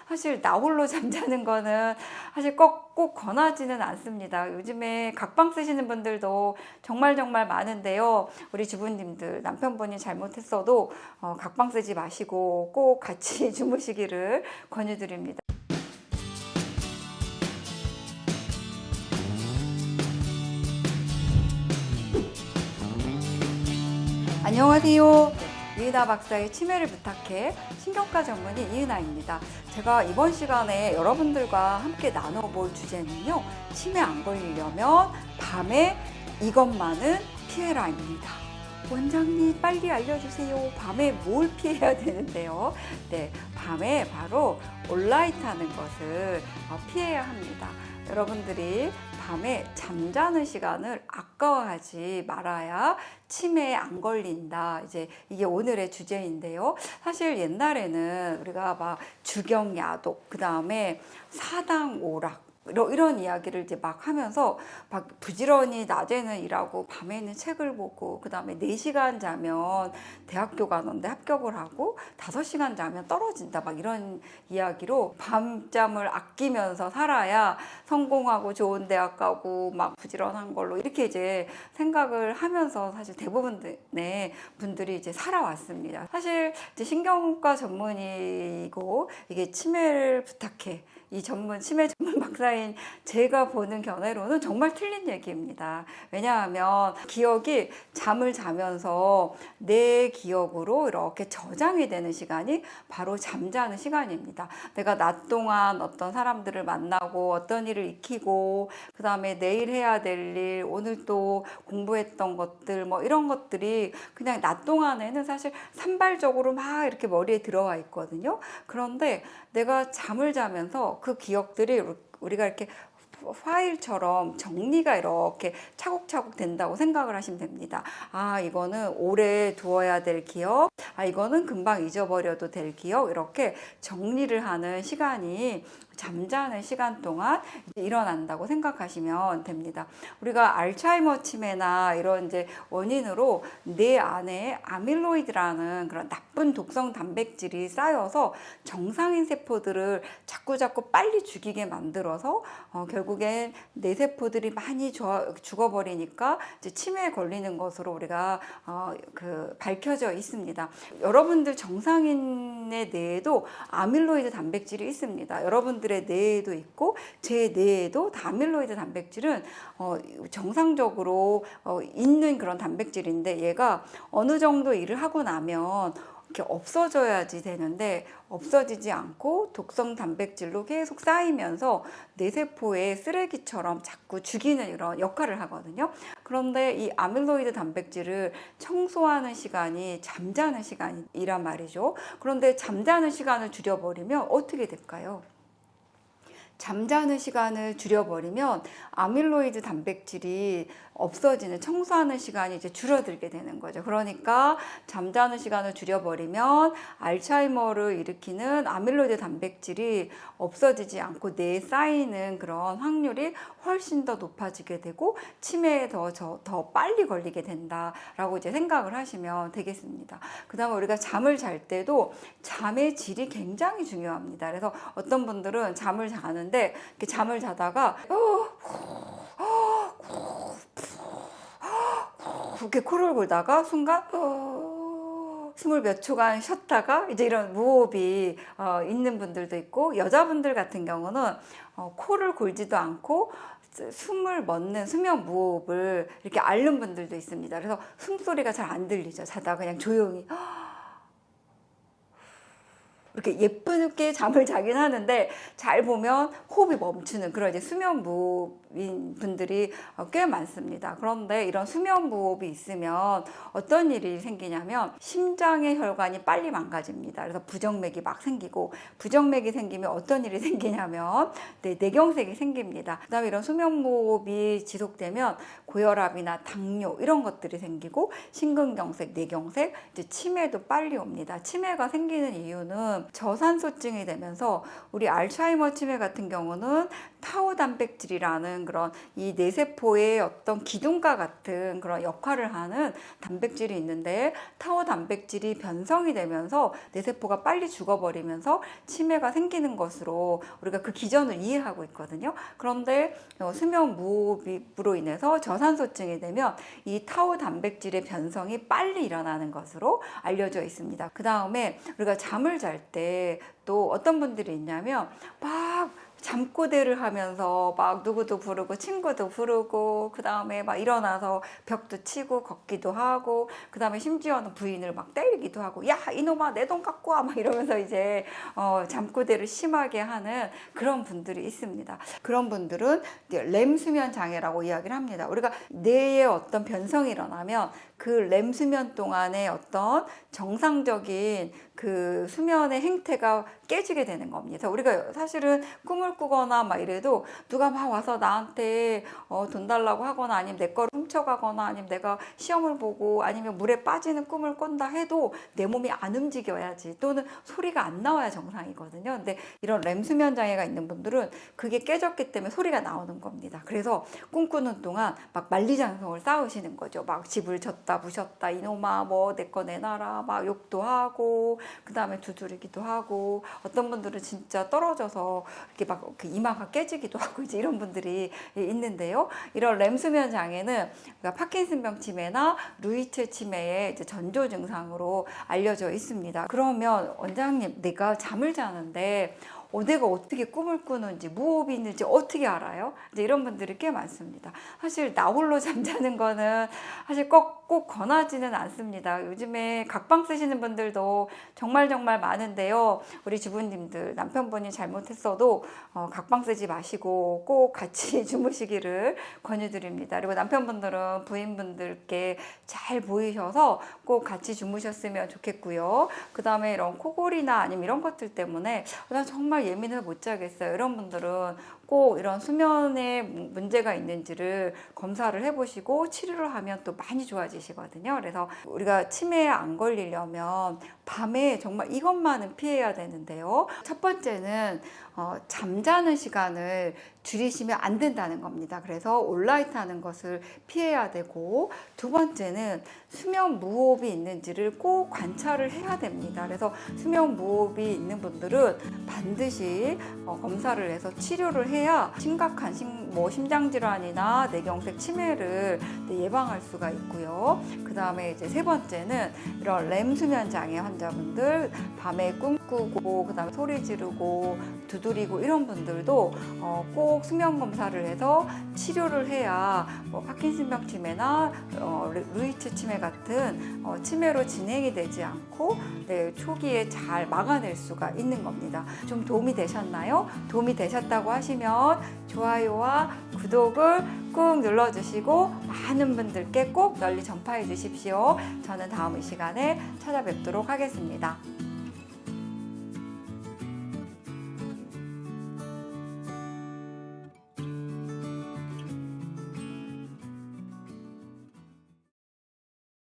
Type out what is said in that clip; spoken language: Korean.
사실 나 홀로 잠자는 거는 사실 꼭 권하지는 않습니다. 요즘에 각방 쓰시는 분들도 정말 많은데요. 우리 주부님들 남편분이 잘못했어도 각방 쓰지 마시고 꼭 같이 주무시기를 권유드립니다. 안녕하세요. 이은하 박사의 치매를 부탁해 신경과 전문의 이은하입니다. 제가 이번 시간에 여러분들과 함께 나눠볼 주제는요, 치매 안 걸리려면 밤에 이것만은 피해라입니다. 원장님 빨리 알려주세요. 밤에 뭘 피해야 되는데요? 네, 밤에 바로 온라이트 하는 것을 피해야 합니다. 여러분들이 밤에 잠자는 시간을 아까워하지 말아야 치매에 안 걸린다. 이제 이게 오늘의 주제인데요. 사실 옛날에는 우리가 막 주경야독, 그 다음에 사당오락, 이런 이야기를 이제 막 하면서 막 부지런히 낮에는 일하고 밤에는 책을 보고 그 다음에 4시간 자면 대학교 가는데 합격을 하고 5시간 자면 떨어진다, 막 이런 이야기로 밤잠을 아끼면서 살아야 성공하고 좋은 대학 가고 막 부지런한 걸로 이렇게 이제 생각을 하면서 사실 대부분의 분들이 이제 살아왔습니다. 사실 이제 신경과 전문이고 이게 치매를 부탁해, 이 치매 전문 박사인 제가 보는 견해로는 정말 틀린 얘기입니다. 왜냐하면 기억이 잠을 자면서 내 기억으로 이렇게 저장이 되는 시간이 바로 잠자는 시간입니다. 내가 낮 동안 어떤 사람들을 만나고 어떤 일을 익히고 그 다음에 내일 해야 될 일, 오늘 또 공부했던 것들, 뭐 이런 것들이 그냥 낮 동안에는 사실 산발적으로 막 이렇게 머리에 들어와 있거든요. 그런데 내가 잠을 자면서 그 기억들이 우리가 이렇게 파일처럼 정리가 이렇게 차곡차곡 된다고 생각을 하시면 됩니다. 아, 이거는 오래 두어야 될 기억, 아, 이거는 금방 잊어버려도 될 기억, 이렇게 정리를 하는 시간이 잠자는 시간 동안 일어난다고 생각하시면 됩니다. 우리가 알츠하이머 치매나 이런 이제 원인으로 뇌 안에 아밀로이드라는 그런 나쁜 독성 단백질이 쌓여서 정상인 세포들을 자꾸 빨리 죽이게 만들어서 결국엔 뇌 세포들이 많이 죽어버리니까 이제 치매에 걸리는 것으로 우리가 밝혀져 있습니다. 여러분들 정상인의 뇌에도 아밀로이드 단백질이 있습니다. 여러분들의 뇌에도 있고 제 뇌에도 아밀로이드 단백질은 정상적으로 있는 그런 단백질인데, 얘가 어느 정도 일을 하고 나면 이렇게 없어져야지 되는데 없어지지 않고 독성 단백질로 계속 쌓이면서 뇌세포의 쓰레기처럼 자꾸 죽이는 이런 역할을 하거든요. 그런데 이 아밀로이드 단백질을 청소하는 시간이 잠자는 시간이란 말이죠. 그런데 잠자는 시간을 줄여버리면 어떻게 될까요? 잠자는 시간을 줄여버리면 아밀로이드 단백질이 없어지는, 청소하는 시간이 이제 줄어들게 되는 거죠. 그러니까 잠자는 시간을 줄여버리면 알츠하이머를 일으키는 아밀로이드 단백질이 없어지지 않고 뇌에 쌓이는 그런 확률이 훨씬 더 높아지게 되고 치매에 더 빨리 걸리게 된다라고 이제 생각을 하시면 되겠습니다. 그 다음에 우리가 잠을 잘 때도 잠의 질이 굉장히 중요합니다. 그래서 어떤 분들은 잠을 자는데 이렇게 잠을 자다가 그렇게 코를 골다가 순간 숨을 몇 초간 쉬었다가 이제 이런 무호흡이 있는 분들도 있고, 여자분들 같은 경우는 코를 골지도 않고 숨을 멎는 수면 무호흡을 이렇게 앓는 분들도 있습니다. 그래서 숨소리가 잘 안 들리죠. 자다가 그냥 조용히 이렇게 예쁘게 잠을 자긴 하는데 잘 보면 호흡이 멈추는 그런 이제 수면 무호흡인 분들이 꽤 많습니다. 그런데 이런 수면 무호흡이 있으면 어떤 일이 생기냐면 심장의 혈관이 빨리 망가집니다. 그래서 부정맥이 막 생기고, 부정맥이 생기면 어떤 일이 생기냐면 뇌경색이 생깁니다. 그다음에 이런 수면 무호흡이 지속되면 고혈압이나 당뇨 이런 것들이 생기고 심근경색, 뇌경색, 이제 치매도 빨리 옵니다. 치매가 생기는 이유는 저산소증이 되면서 우리 알츠하이머 치매 같은 경우는 타우 단백질이라는 그런 이 뇌세포의 어떤 기둥과 같은 그런 역할을 하는 단백질이 있는데, 타우 단백질이 변성이 되면서 뇌세포가 빨리 죽어버리면서 치매가 생기는 것으로 우리가 그 기전을 이해하고 있거든요. 그런데 수면 무호흡으로 인해서 저산소증이 되면 이 타우 단백질의 변성이 빨리 일어나는 것으로 알려져 있습니다. 그 다음에 우리가 잠을 잘 때 또 어떤 분들이 있냐면 막 잠꼬대를 하면서 막 누구도 부르고 친구도 부르고, 그 다음에 막 일어나서 벽도 치고 걷기도 하고, 그 다음에 심지어는 부인을 막 때리기도 하고, 야 이놈아 내 돈 갖고 와 막 이러면서 이제 잠꼬대를 심하게 하는 그런 분들이 있습니다. 그런 분들은 렘 수면 장애라고 이야기를 합니다. 우리가 뇌에 어떤 변성이 일어나면 그 렘 수면 동안의 어떤 정상적인 그 수면의 행태가 깨지게 되는 겁니다. 우리가 사실은 꿈을 꾸거나 막 이래도 누가 막 와서 나한테 돈 달라고 하거나, 아니면 내 거를 훔쳐가거나, 아니면 내가 시험을 보고, 아니면 물에 빠지는 꿈을 꾼다 해도 내 몸이 안 움직여야지, 또는 소리가 안 나와야 정상이거든요. 근데 이런 렘 수면 장애가 있는 분들은 그게 깨졌기 때문에 소리가 나오는 겁니다. 그래서 꿈꾸는 동안 막 만리장성을 쌓으시는 거죠. 막 집을 졌다 부셨다, 이놈아 뭐 내 거 내놔라, 막 욕도 하고, 그 다음에 두드리기도 하고, 어떤 분들은 진짜 떨어져서 이렇게 막 이마가 깨지기도 하고, 이제 이런 분들이 있는데요. 이런 렘 수면 장애는 그러니까 파킨슨병 치매나 루이츠 치매의 이제 전조 증상으로 알려져 있습니다. 그러면 원장님, 내가 잠을 자는데 내가 어떻게 꿈을 꾸는지, 무호흡이 있는지 어떻게 알아요? 이제 이런 분들이 꽤 많습니다. 사실 나 홀로 잠자는 거는 사실 꼭 권하지는 않습니다. 요즘에 각방 쓰시는 분들도 정말 많은데요. 우리 주부님들, 남편분이 잘못했어도 각방 쓰지 마시고 꼭 같이 주무시기를 권유드립니다. 그리고 남편분들은 부인분들께 잘 보이셔서 꼭 같이 주무셨으면 좋겠고요. 그 다음에 이런 코골이나 아니면 이런 것들 때문에 난 정말 예민해서 못 자겠어요, 이런 분들은 꼭 이런 수면에 문제가 있는지를 검사를 해보시고 치료를 하면 또 많이 좋아지시거든요. 그래서 우리가 치매에 안 걸리려면 밤에 정말 이것만은 피해야 되는데요. 첫 번째는 잠자는 시간을 줄이시면 안 된다는 겁니다. 그래서 온라이트 하는 것을 피해야 되고, 두 번째는 수면 무호흡이 있는지를 꼭 관찰을 해야 됩니다. 그래서 수면 무호흡이 있는 분들은 반드시 검사를 해서 치료를 해야 심각한 심장질환이나 뇌경색 치매를 예방할 수가 있고요. 그 다음에 이제 세 번째는 이런 렘 수면 장애 환자분들, 밤에 꿈꾸고 그 다음에 소리 지르고 두드리고 이런 분들도 꼭 수면 검사를 해서 치료를 해야 파킨슨병 치매나 루이츠 치매 같은 치매로 진행이 되지 않고 초기에 잘 막아낼 수가 있는 겁니다. 좀 도움이 되셨나요? 도움이 되셨다고 하시면 좋아요와 구독을 꾹 눌러주시고 많은 분들께 꼭 널리 전파해 주십시오. 저는 다음 이 시간에 찾아뵙도록 하겠습니다.